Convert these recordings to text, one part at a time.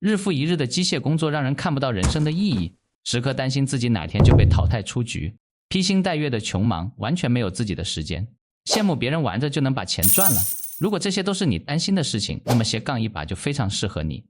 日复一日的机械工作让人看不到人生的意义，时刻担心自己哪天就被淘汰出局，披星戴月的穷忙，完全没有自己的时间，羡慕别人玩着就能把钱赚了。如果这些都是你担心的事情，那么斜杠一把就非常适合你。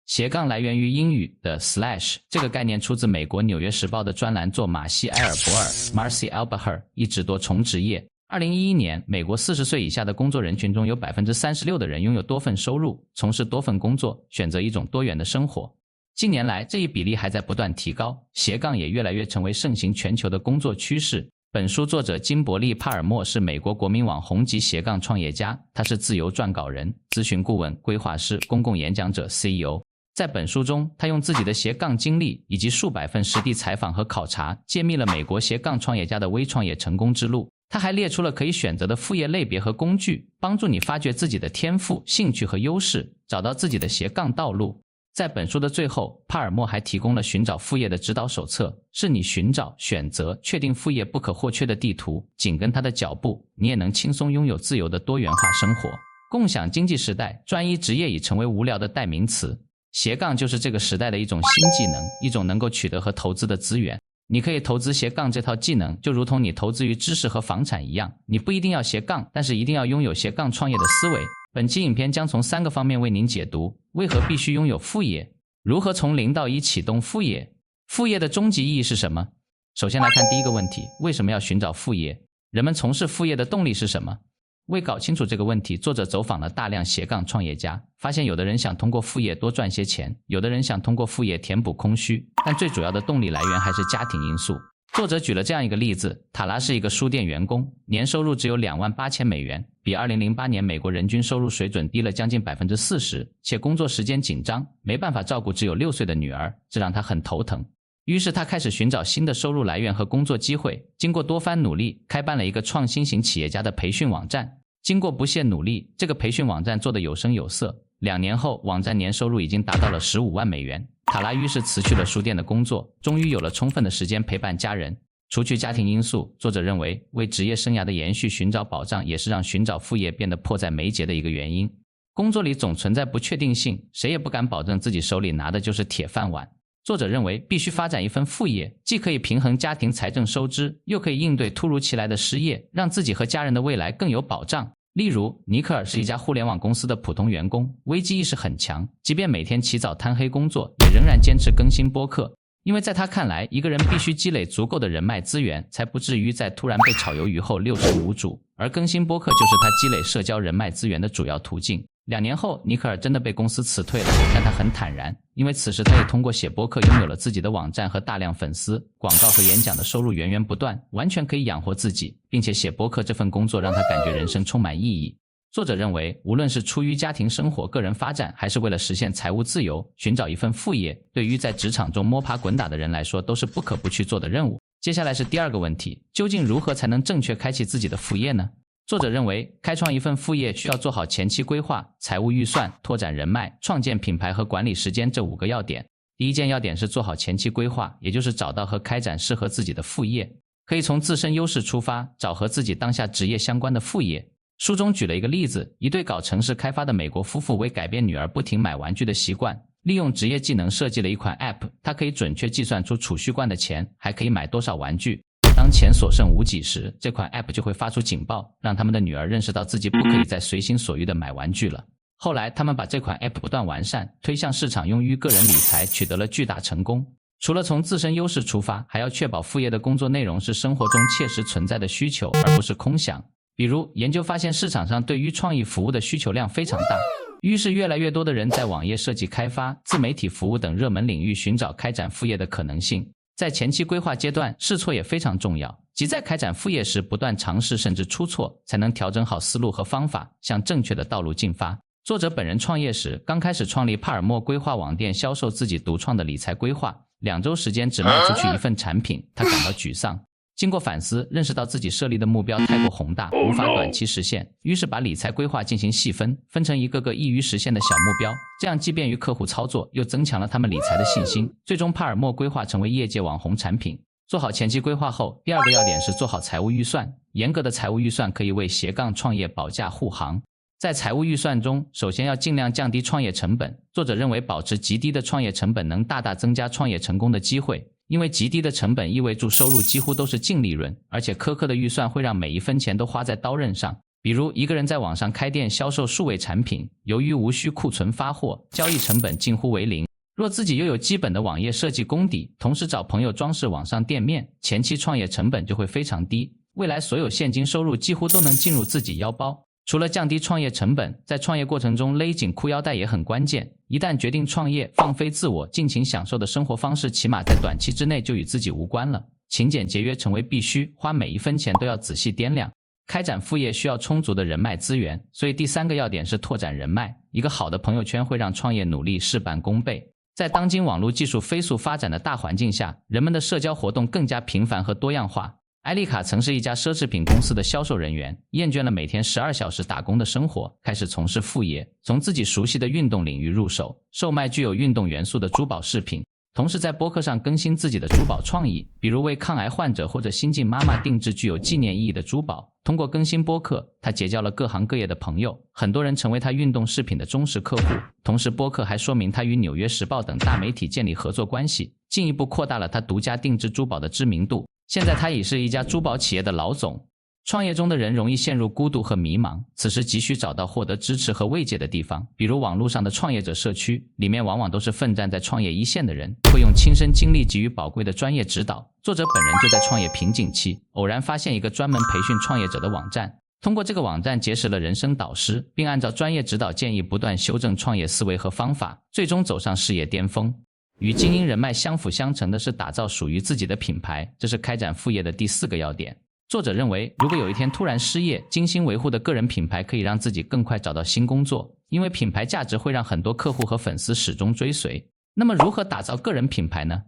斜杠来源于英语的 slash， 这个概念出自美国纽约时报的专栏作马西埃尔博尔 Marcy Albaher 一职多重职业。2011年，美国40岁以下的工作人群中有 36% 的人拥有多份收入，从事多份工作，选择一种多元的生活。近年来，这一比例还在不断提高，斜杠也越来越成为盛行全球的工作趋势。本书作者金伯利·帕尔默是美国国民网红级斜杠创业家，他是自由撰稿人、咨询顾问、规划师、公共演讲者 CEO。在本书中，他用自己的斜杠经历以及数百份实地采访和考察，揭秘了美国斜杠创业家的微创业成功之路。他还列出了可以选择的副业类别和工具，帮助你发掘自己的天赋、兴趣和优势，找到自己的斜杠道路。在本书的最后，帕尔默还提供了寻找副业的指导手册，是你寻找、选择、确定副业不可或缺的地图。紧跟他的脚步，你也能轻松拥有自由的多元化生活。共享经济时代，专一职业已成为无聊的代名词。斜杠就是这个时代的一种新技能，一种能够取得和投资的资源。你可以投资斜杠这套技能，就如同你投资于知识和房产一样，你不一定要斜杠，但是一定要拥有斜杠创业的思维。本期影片将从3个方面为您解读：为何必须拥有副业？如何从0到1启动副业？副业的终极意义是什么？首先来看第一个问题，为什么要寻找副业？人们从事副业的动力是什么？为搞清楚这个问题，作者走访了大量斜杠创业家，发现有的人想通过副业多赚些钱，有的人想通过副业填补空虚，但最主要的动力来源还是家庭因素。作者举了这样一个例子，塔拉是一个书店员工，年收入只有28000美元，比2008年美国人均收入水准低了将近 40%， 且工作时间紧张，没办法照顾只有6岁的女儿，这让他很头疼。于是他开始寻找新的收入来源和工作机会，经过多番努力，开办了一个创新型企业家的培训网站。经过不懈努力，这个培训网站做得有声有色，2年后，网站年收入已经达到了15万美元。塔拉于是辞去了书店的工作，终于有了充分的时间陪伴家人。除去家庭因素，作者认为为职业生涯的延续寻找保障，也是让寻找副业变得迫在眉睫的一个原因。工作里总存在不确定性，谁也不敢保证自己手里拿的就是铁饭碗。作者认为必须发展一份副业，既可以平衡家庭财政收支，又可以应对突如其来的失业，让自己和家人的未来更有保障。例如，尼克尔是一家互联网公司的普通员工，危机意识很强，即便每天起早贪黑工作，也仍然坚持更新播客。因为在他看来，一个人必须积累足够的人脉资源，才不至于在突然被炒鱿鱼后六神无主，而更新播客就是他积累社交人脉资源的主要途径。2年后，尼克尔真的被公司辞退了，但他很坦然，因为此时他也通过写播客拥有了自己的网站和大量粉丝，广告和演讲的收入源源不断，完全可以养活自己，并且写播客这份工作让他感觉人生充满意义。作者认为，无论是出于家庭生活、个人发展，还是为了实现财务自由，寻找一份副业，对于在职场中摸爬滚打的人来说，都是不可不去做的任务。接下来是第2个问题，究竟如何才能正确开启自己的副业呢？作者认为，开创一份副业需要做好前期规划、财务预算、拓展人脉、创建品牌和管理时间这5个要点。第一件要点是做好前期规划，也就是找到和开展适合自己的副业。可以从自身优势出发，找和自己当下职业相关的副业。书中举了一个例子，一对搞城市开发的美国夫妇为改变女儿不停买玩具的习惯，利用职业技能设计了一款 App， 它可以准确计算出储蓄罐的钱，还可以买多少玩具。当钱所剩无几时，这款 App 就会发出警报，让他们的女儿认识到自己不可以再随心所欲地买玩具了。后来他们把这款 App 不断完善，推向市场，用于个人理财，取得了巨大成功。除了从自身优势出发，还要确保副业的工作内容是生活中切实存在的需求，而不是空想。比如，研究发现市场上对于创意服务的需求量非常大，于是越来越多的人在网页设计开发、自媒体服务等热门领域寻找开展副业的可能性。在前期规划阶段，试错也非常重要，即在开展副业时不断尝试甚至出错，才能调整好思路和方法，向正确的道路进发。作者本人创业时，刚开始创立帕尔默规划网店，销售自己独创的理财规划，2周时间只卖出去1份产品，他感到沮丧。经过反思，认识到自己设立的目标太过宏大，无法短期实现，于是把理财规划进行细分，分成一个个易于实现的小目标，这样既便于客户操作，又增强了他们理财的信心。最终，帕尔默规划成为业界网红产品。做好前期规划后，第2个要点是做好财务预算。严格的财务预算可以为斜杠创业保驾护航。在财务预算中，首先要尽量降低创业成本。作者认为保持极低的创业成本能大大增加创业成功的机会，因为极低的成本意味着收入几乎都是净利润，而且苛刻的预算会让每一分钱都花在刀刃上。比如一个人在网上开店销售数位产品，由于无需库存发货，交易成本近乎为零。若自己又有基本的网页设计功底，同时找朋友装饰网上店面，前期创业成本就会非常低，未来所有现金收入几乎都能进入自己腰包。除了降低创业成本，在创业过程中勒紧裤腰带也很关键。一旦决定创业，放飞自我，尽情享受的生活方式起码在短期之内就与自己无关了。勤俭节约成为必须，花每一分钱都要仔细掂量。开展副业需要充足的人脉资源，所以第3个要点是拓展人脉。一个好的朋友圈会让创业努力事半功倍。在当今网络技术飞速发展的大环境下，人们的社交活动更加频繁和多样化。艾丽卡曾是一家奢侈品公司的销售人员，厌倦了每天12小时打工的生活，开始从事副业，从自己熟悉的运动领域入手，售卖具有运动元素的珠宝饰品，同时在播客上更新自己的珠宝创意，比如为抗癌患者或者新晋妈妈定制具有纪念意义的珠宝。通过更新播客，他结交了各行各业的朋友，很多人成为他运动饰品的忠实客户。同时播客还说明他与纽约时报等大媒体建立合作关系，进一步扩大了他独家定制珠宝的知名度。现在他已是一家珠宝企业的老总。创业中的人容易陷入孤独和迷茫，此时急需找到获得支持和慰藉的地方，比如网络上的创业者社区，里面往往都是奋战在创业一线的人，会用亲身经历给予宝贵的专业指导。作者本人就在创业瓶颈期，偶然发现一个专门培训创业者的网站，通过这个网站结识了人生导师，并按照专业指导建议不断修正创业思维和方法，最终走上事业巅峰。与精英人脉相辅相成的是打造属于自己的品牌，这是开展副业的第4个要点。作者认为，如果有一天突然失业，精心维护的个人品牌可以让自己更快找到新工作，因为品牌价值会让很多客户和粉丝始终追随。那么如何打造个人品牌呢？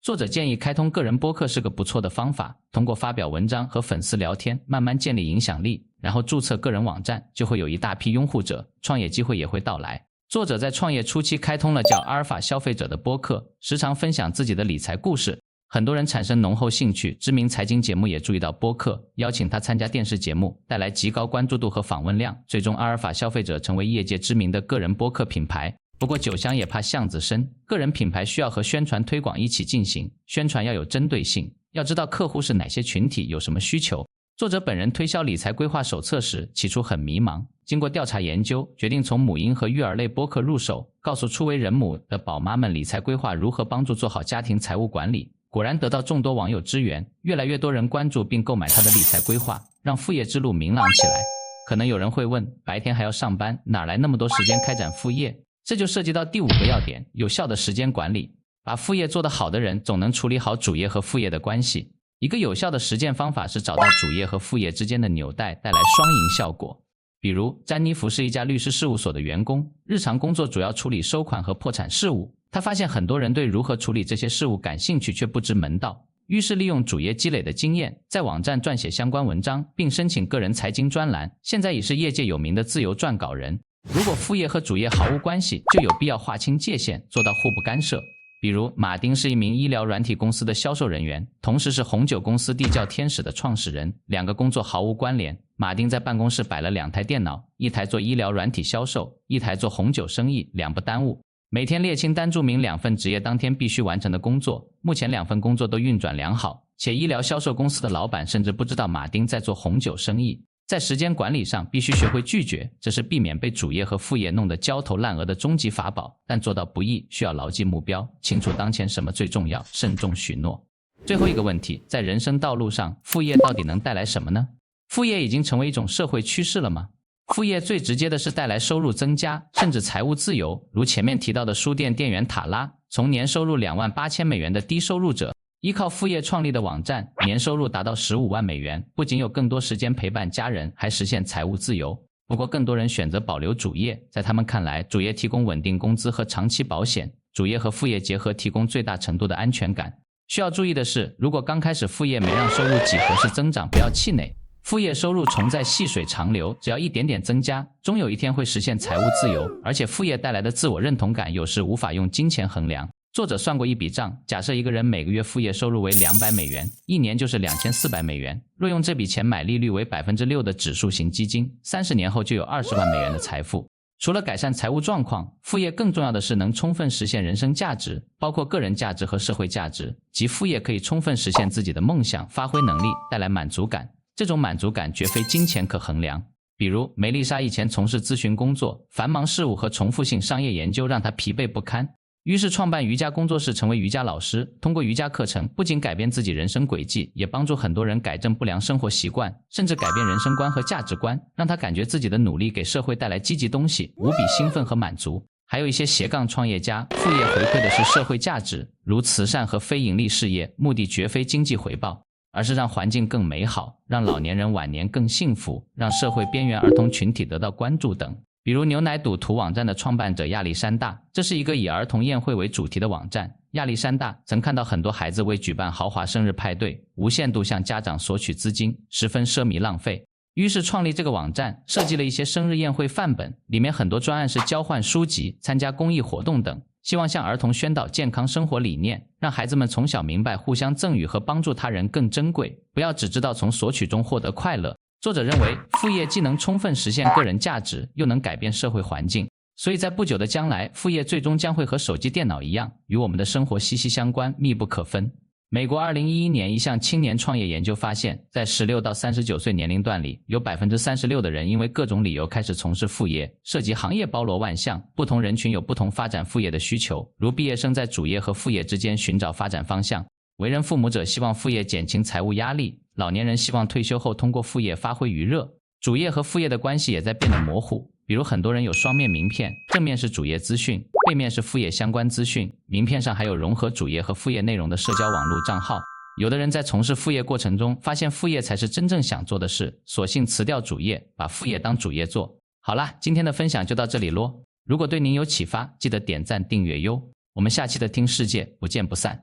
作者建议开通个人播客是个不错的方法，通过发表文章和粉丝聊天，慢慢建立影响力，然后注册个人网站，就会有一大批拥护者，创业机会也会到来。作者在创业初期开通了叫阿尔法消费者的播客，时常分享自己的理财故事，很多人产生浓厚兴趣，知名财经节目也注意到播客，邀请他参加电视节目，带来极高关注度和访问量，最终阿尔法消费者成为业界知名的个人播客品牌。不过酒香也怕巷子深，个人品牌需要和宣传推广一起进行，宣传要有针对性，要知道客户是哪些群体，有什么需求。作者本人推销理财规划手册时，起初很迷茫，经过调查研究，决定从母婴和育儿类播客入手，告诉初为人母的宝妈们理财规划如何帮助做好家庭财务管理。果然得到众多网友支援，越来越多人关注并购买他的理财规划，让副业之路明朗起来。可能有人会问，白天还要上班，哪来那么多时间开展副业？这就涉及到第5个要点，有效的时间管理。把副业做得好的人，总能处理好主业和副业的关系。一个有效的实践方法是找到主业和副业之间的纽带，带来双赢效果。比如詹妮弗是一家律师事务所的员工，日常工作主要处理收款和破产事务。他发现很多人对如何处理这些事务感兴趣，却不知门道，于是利用主业积累的经验，在网站撰写相关文章，并申请个人财经专栏，现在已是业界有名的自由撰稿人。如果副业和主业毫无关系，就有必要划清界限，做到互不干涉。比如马丁是一名医疗软体公司的销售人员，同时是红酒公司地窖天使的创始人，2个工作毫无关联。马丁在办公室摆了2台电脑，一台做医疗软体销售，一台做红酒生意，2不耽误。每天列清单注明2份职业当天必须完成的工作，目前2份工作都运转良好，且医疗销售公司的老板甚至不知道马丁在做红酒生意。在时间管理上必须学会拒绝，这是避免被主业和副业弄得焦头烂额的终极法宝，但做到不易，需要牢记目标，清楚当前什么最重要，慎重许诺。最后一个问题，在人生道路上，副业到底能带来什么呢？副业已经成为一种社会趋势了吗？副业最直接的是带来收入增加，甚至财务自由，如前面提到的书店店员塔拉，从年收入$28,000的低收入者，依靠副业创立的网站，年收入达到$15万，不仅有更多时间陪伴家人，还实现财务自由。不过更多人选择保留主业，在他们看来，主业提供稳定工资和长期保险，主业和副业结合提供最大程度的安全感。需要注意的是，如果刚开始副业没让收入几何式增长，不要气馁，副业收入重在细水长流，只要一点点增加，终有一天会实现财务自由。而且副业带来的自我认同感有时无法用金钱衡量，作者算过一笔账，假设一个人每个月副业收入为200美元，一年就是2400美元。若用这笔钱买利率为 6% 的指数型基金，30年后就有20万美元的财富。除了改善财务状况，副业更重要的是能充分实现人生价值，包括个人价值和社会价值，即副业可以充分实现自己的梦想，发挥能力，带来满足感。这种满足感绝非金钱可衡量。比如梅丽莎以前从事咨询工作，繁忙事务和重复性商业研究让她疲惫不堪，于是创办瑜伽工作室，成为瑜伽老师。通过瑜伽课程，不仅改变自己人生轨迹，也帮助很多人改正不良生活习惯，甚至改变人生观和价值观，让他感觉自己的努力给社会带来积极东西，无比兴奋和满足。还有一些斜杠创业家，副业回馈的是社会价值，如慈善和非盈利事业，目的绝非经济回报，而是让环境更美好，让老年人晚年更幸福，让社会边缘儿童群体得到关注等。比如牛奶赌徒网站的创办者亚历山大，这是一个以儿童宴会为主题的网站。亚历山大曾看到很多孩子为举办豪华生日派对，无限度向家长索取资金，十分奢靡浪费。于是创立这个网站，设计了一些生日宴会范本，里面很多专案是交换书籍、参加公益活动等，希望向儿童宣导健康生活理念，让孩子们从小明白互相赠予和帮助他人更珍贵，不要只知道从索取中获得快乐。作者认为，副业既能充分实现个人价值，又能改变社会环境，所以在不久的将来，副业最终将会和手机电脑一样，与我们的生活息息相关，密不可分。美国2011年一项青年创业研究发现，在16到39岁年龄段里，有 36% 的人因为各种理由开始从事副业，涉及行业包罗万象，不同人群有不同发展副业的需求，如毕业生在主业和副业之间寻找发展方向，为人父母者希望副业减轻财务压力，老年人希望退休后通过副业发挥余热。主业和副业的关系也在变得模糊，比如很多人有双面名片，正面是主业资讯，背面是副业相关资讯，名片上还有融合主业和副业内容的社交网络账号。有的人在从事副业过程中，发现副业才是真正想做的事，索性辞掉主业，把副业当主业做。好啦，今天的分享就到这里咯。如果对您有启发，记得点赞订阅哟。我们下期的听世界不见不散。